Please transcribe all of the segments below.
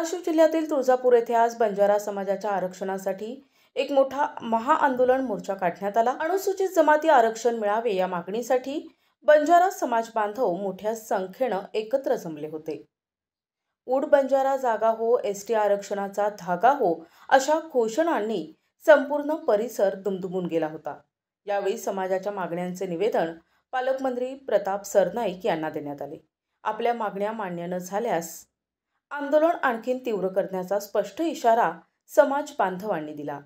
धाराशिव जिल्ह्यातील तुळजापूर येथे आज बंजारा समाजाच्या आरक्षणासाठी एक मोठा महाआंदोलन मोर्चा काढण्यात आला। अनुसूचित जमाती आरक्षण मिळावे या मागणीसाठी बंजारा समाज बांधव मोठ्या संख्येने एकत्र जमले होते। उड बंजारा जागा हो, एसटी आरक्षणाचा धागा हो अशा घोषणांनी संपूर्ण परिसर दुमदुमून गेला होता। यावेळी समाजाच्या मागण्यांचे निवेदन पालकमंत्री प्रताप सरनाईक यांना देण्यात आले। आपल्या मागण्या मान्य न झाल्यास आंदोलन आणखी तीव्र करण्याचा स्पष्ट इशारा समाज बांधवांनी दिला।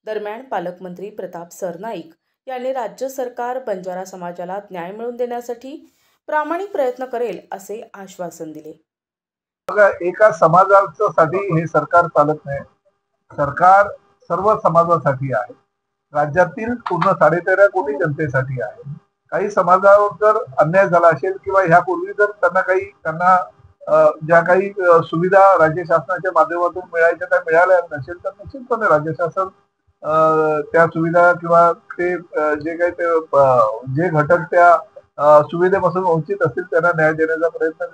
दरम्यान पालकमंत्री प्रताप सरनाईक यांनी राज्य सरकार बंजारा समाजाला न्याय मिळवून देण्यासाठी प्रामाणिक प्रयत्न करेल असे आश्वासन दिले। बघा, एका समाजासाठी हे सरकार चालत नाही। सरकार सर्व समाजासाठी आहे। राज्यातील पूर्ण 13.5 कोटी जनतेसाठी आहे। काही समाजावर जर अन्याय झाला असेल किंवा ह्यापूर्वी जर त्यांना ज्या काही सुविधा राज्य शासनाच्या माध्यमातून मिळायच्या त्या मिळाल्या नसेल तर निश्चितपणे राज्य शासन त्या सुविधा किंवा ते जे घटक त्या सुविधेपासून वंचित असतील त्यांना न्याय देण्याचा प्रयत्न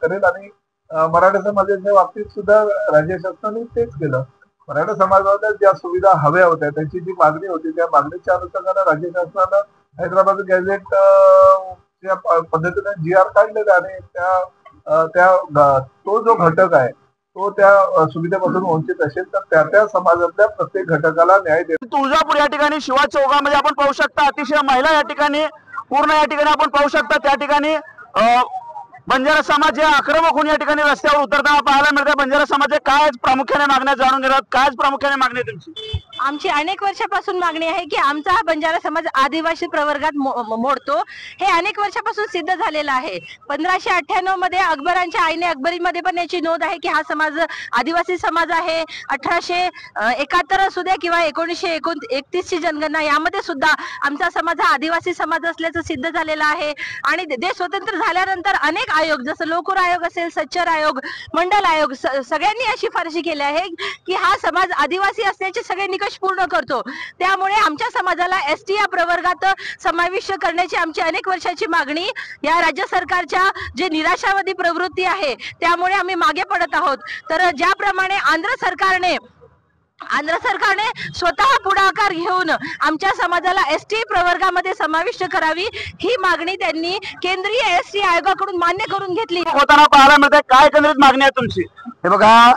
करेल। आणि मराठा समाजाच्या बाबतीत सुद्धा राज्य शासनाने तेच केलं। मराठा समाजाला ज्या सुविधा हव्या होत्या त्यांची जी मागणी होती त्या मागणीच्या अनुषंगाने राज्य शासनानं हैदराबाद गॅझेट या पद्धतीने GR काढलेला आणि तो जो घटक आहे तो त्या सुविधेपासून वंचित असेल तर त्या समाजातल्या प्रत्येक घटकाला न्याय देतो। तुळजापूर या ठिकाणी शिवाजी चौकामध्ये आपण पाहू शकता अतिशय महिला या ठिकाणी पूर्ण या ठिकाणी आपण पाहू शकता त्या ठिकाणी बंजारा समाज हे आक्रमक होऊन या ठिकाणी रस्त्यावर उतरताना पाहायला मिळते। बंजारा समाज काय प्रामुख्याने मागण्या जाणून घेतात, काय प्रामुख्याने मागणी तुमची? आमची अनेक वर्षापासून मागणी आहे की आमचा हा बंजारा समाज आदिवासी प्रवर्गात मोडतो। हे अनेक वर्षापासून सिद्ध झालेलं आहे। 1598 मध्ये अकबरांच्या आईने अकबरीमध्ये पण याची नोंद आहे की हा समाज आदिवासी समाज आहे। 1871 असू द्या किंवा 1931 ची जनगणना यामध्ये सुद्धा आमचा समाज हा आदिवासी समाज असल्याचं सिद्ध झालेलं आहे। आणि देश स्वतंत्र झाल्यानंतर अनेक आयोग जसं लोकूर आयोग असेल, सच्चर आयोग, मंडल आयोग सगळ्यांनी अशी शिफारशी केली आहे की हा समाज आदिवासी असल्याचे सगळे निकष पूर्ण करतो। त्यामुळे आमच्या समाजाला ST या प्रवर्गात समाविष्ट करण्याची आमची अनेक वर्षाची मागणी या राज्य सरकारच्या जे निराशावादी प्रवृत्ती आहे त्यामुळे आम्ही मागे पडत आहोत। तर ज्याप्रमाणे आंध्र सरकारने स्वतः पुढाकार घेऊन आमच्या समाजाला ST प्रवर्गामध्ये समाविष्ट करावी ही मागणी त्यांनी केंद्रीय ST आयोगाकडून मान्य करून घेतली होताना पाहायला मिळते। काय केंद्रित मागणी आहे तुमची? हे बघा,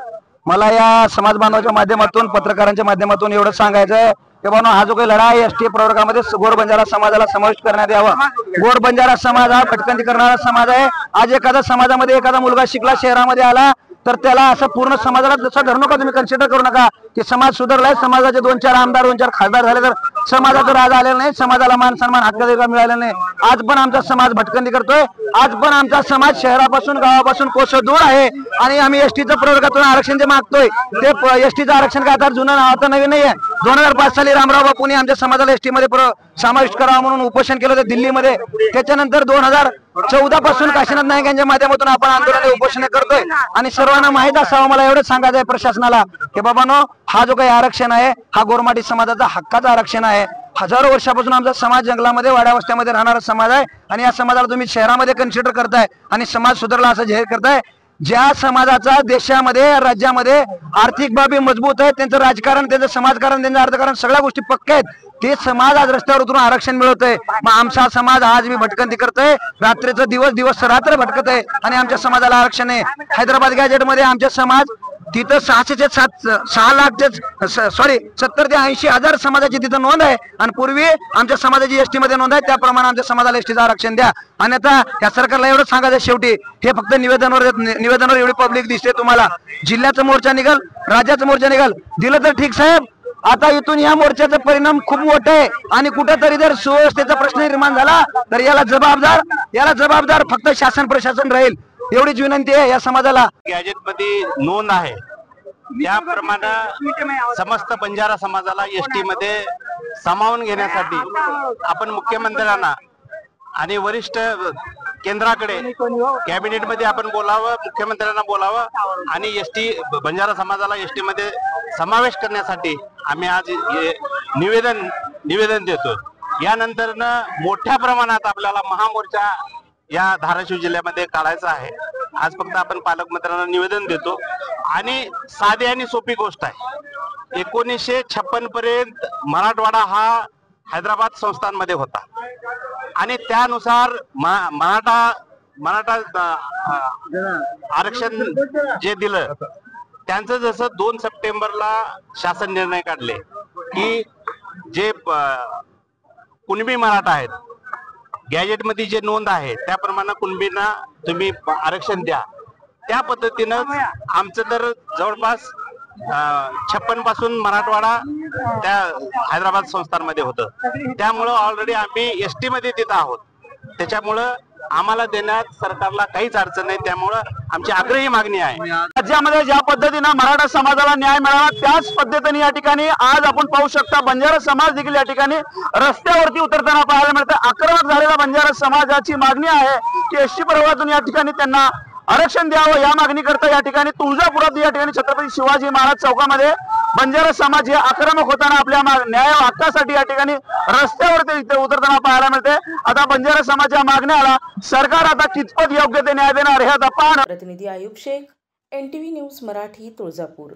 मला या समाज बांधवाच्या माध्यमातून पत्रकारांच्या माध्यमातून एवढं सांगायचं आहे की बाबा हा जो काही लढा आहे ST प्रवर्गामध्ये गोर बंजारा समाजाला समाविष्ट करण्यात यावा। गोर बंजारा समाज हा भटकंती करणारा समाज आहे। आज एखाद्या समाजामध्ये एखादा मुलगा शिकला शहरामध्ये आला तर त्याला असं पूर्ण समाजाला जसं धरू नका, तुम्ही कन्सिडर करू नका की समाज सुधारलाय, समाजाचे 2-4 आमदार 2-4 खासदार झाले तर समाजाचा राज आलेला नाही, समाजाला मान सन्मान हक्क मिळालेला नाही। आज पण आमचा समाज भटकंती करतोय। आज पण आमचा समाज शहरापासून गावापासून कोसो दूर आहे आणि आम्ही STचं प्रवर्गातून आरक्षण जे मागतोय ते STचं आरक्षण काय आता जुनं नाव आता नवीन नाहीये। 2005 साली रामराव बापूंनी आमच्या समाजाला ST मध्ये समाविष्ट करावा म्हणून उपोषण केलं होतं दिल्लीमध्ये। त्याच्यानंतर 2014 पासून काशीनाथ नाईक यांच्या माध्यमातून आपण आंदोलन उपोषण करतोय। आणि सर्वांना माहित असावं, मला एवढंच सांगायचं आहे प्रशासनाला की बाबांनो, हा जो काही आरक्षण आहे हा गोरमाटी समाजाचा हक्काचं आरक्षण आहे। हजारो वर्षापासून आमचा समाज जंगलामध्ये वाड्या वस्त्यामध्ये राहणारा समाज आहे आणि या समाजाला तुम्ही शहरामध्ये कन्सिडर करताय आणि समाज सुधारला असं जाहीर करताय। ज्या समाजाचा देशामध्ये राज्यामध्ये आर्थिक बाबी मजबूत आहे, त्यांचं राजकारण, त्यांचं समाजकारण, त्यांचं अर्थकारण सगळ्या गोष्टी पक्के आहेत, ते समाज आज रस्त्यावर उतरून आरक्षण मिळवतोय। मग आमचा समाज आज मी भटकंती करतोय, रात्रीचं दिवस रात्र भटकत आहे आणि आमच्या समाजाला आरक्षण आहे। हैदराबाद गॅजेट मध्ये आमचा समाज तिथं 70 ते 80 हजार समाजाची तिथं नोंद आहे आणि पूर्वी आमच्या समाजाची ST मध्ये नोंद आहे, त्याप्रमाणे आमच्या समाजाला STचं आरक्षण द्या। आणि आता या सरकारला एवढं सांगायचं शेवटी, हे फक्त निवेदनावर एवढी पब्लिक दिसते तुम्हाला। जिल्ह्याचा मोर्चा निघाल, राज्याचा मोर्चा निघाल, दिलं तर ठीक साहेब। आता इथून या मोर्चाचा परिणाम खूप मोठा आहे आणि कुठेतरी जर सुव्यवस्थेचा प्रश्न निर्माण झाला तर याला जबाबदार फक्त शासन प्रशासन राहील, एवढीच विनंती आहे या समाजाला। गॅजेट मध्ये नोंद आहे त्याप्रमाणे समस्त बंजारा समाजाला ST मध्ये सामावून घेण्यासाठी आपण मुख्यमंत्र्यांना आणि वरिष्ठ केंद्राकडे कॅबिनेट मध्ये आपण बोलावं, मुख्यमंत्र्यांना बोलावं आणि बंजारा समाजाला ST मध्ये समावेश करण्यासाठी आम्ही आज निवेदन देतो। यानंतर मोठ्या प्रमाणात आपल्याला महामोर्चा या धाराशिव जिल्ह्यामध्ये काढायचा आहे। आज फक्त आपण पालकमंत्र्यांना निवेदन देतो आणि साधी आणि सोपी गोष्ट आहे. 1956 पर्यंत मराठवाडा हा हैदराबाद संस्थानमध्ये होता आणि त्यानुसार मराठा आरक्षण जे दिलं त्यांचं जसं 2 सप्टेंबरला शासन निर्णय काढले की जे कुणबी मराठा आहेत गॅजेटमध्ये जे नोंद आहे त्याप्रमाणे कुणबींना तुम्ही आरक्षण द्या. त्या पद्धतीनं आमचं तर जवळपास 56 पासून मराठवाडा त्या हैदराबाद संस्थानमध्ये होतं. त्यामुळं ऑलरेडी आम्ही एसटी मध्ये तिथं आहोत. त्याच्यामुळं आम्हाला देण्यात सरकारला काहीच अडचण नाही. त्यामुळं आमची आग्रही मागणी आहे. राज्यामध्ये ज्या पद्धतीनं मराठा समाजाला न्याय मिळावा त्याच पद्धतीने या ठिकाणी आज आपण पाहू शकता बंजारा समाज देखील या ठिकाणी रस्त्यावरती उतरताना पाहायला मिळतं. आक्रमक झालेला बंजारा समाजाची मागणी आहे की एसटी प्रवर्गातून या ठिकाणी त्यांना आरक्षण द्यावं. या मागणी करता या ठिकाणी तुळजापुरात या ठिकाणी छत्रपती शिवाजी महाराज चौकामध्ये बंजारा समाज हे आक्रमक होताना आपल्या न्याय हक्कासाठी या ठिकाणी रस्त्यावरती इथे उतरताना पाहायला मिळते. आता बंजारा समाजाच्या मागण्याला सरकार आता कितपत योग्य ते न्याय देणार हे आता पाहणं. प्रतिनिधी आयुब शेख, NTV न्यूज मराठी, तुळजापूर.